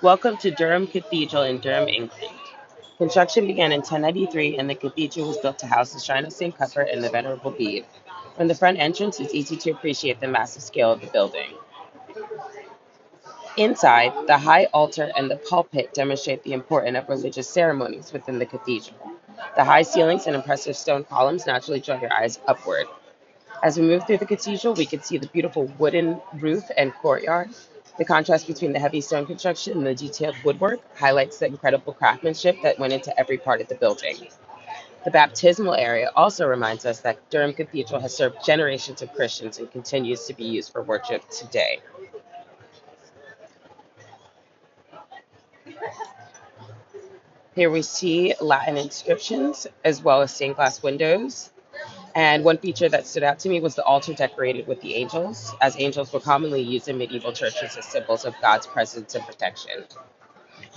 Welcome to Durham Cathedral in Durham, England. Construction began in 1093 and the cathedral was built to house the shrine of St. Cuthbert and the Venerable Bede. From the front entrance, it's easy to appreciate the massive scale of the building. Inside, the high altar and the pulpit demonstrate the importance of religious ceremonies within the cathedral. The high ceilings and impressive stone columns naturally draw your eyes upward. As we move through the cathedral, we can see the beautiful wooden roof and courtyard. The contrast between the heavy stone construction and the detailed woodwork highlights the incredible craftsmanship that went into every part of the building. The baptismal area also reminds us that Durham Cathedral has served generations of Christians and continues to be used for worship today. Here we see Latin inscriptions as well as stained glass windows. And one feature that stood out to me was the altar decorated with the angels, as angels were commonly used in medieval churches as symbols of God's presence and protection.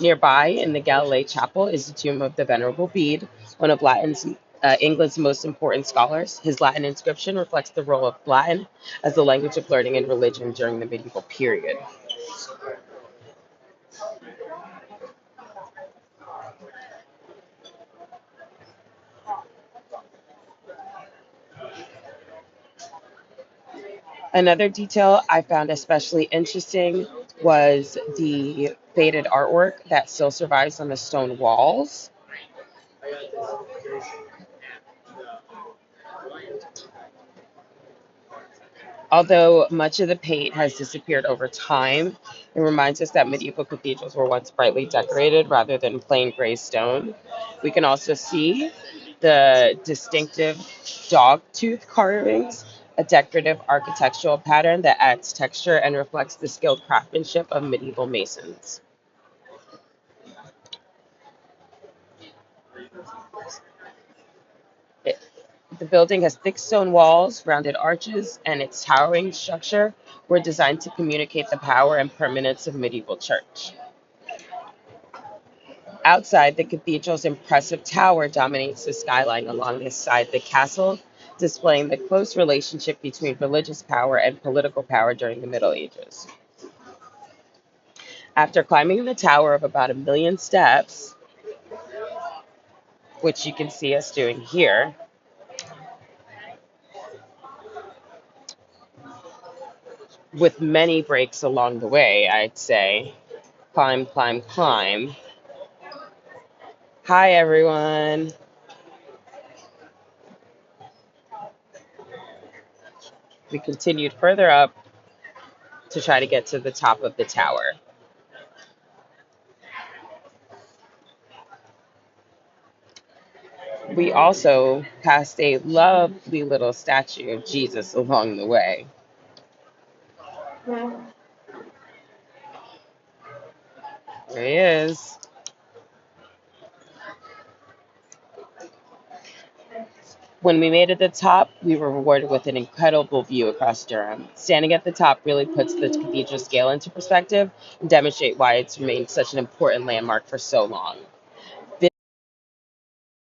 Nearby in the Galilei Chapel is the tomb of the Venerable Bede, one of England's most important scholars. His Latin inscription reflects the role of Latin as the language of learning and religion during the medieval period. Another detail I found especially interesting was the faded artwork that still survives on the stone walls. Although much of the paint has disappeared over time, it reminds us that medieval cathedrals were once brightly decorated rather than plain gray stone. We can also see the distinctive dog tooth carvings, a decorative architectural pattern that adds texture and reflects the skilled craftsmanship of medieval masons. It, the building has thick stone walls, rounded arches, and its towering structure were designed to communicate the power and permanence of medieval church. Outside, the cathedral's impressive tower dominates the skyline along this side of the castle, displaying the close relationship between religious power and political power during the Middle Ages. After climbing the tower of about 1,000,000 steps, which you can see us doing here, with many breaks along the way, I'd say, climb, climb, climb. Hi, everyone. We continued further up to try to get to the top of the tower. We also passed a lovely little statue of Jesus along the way. There he is. When we made it to the top, we were rewarded with an incredible view across Durham. Standing at the top really puts the cathedral scale into perspective and demonstrate why it's remained such an important landmark for so long.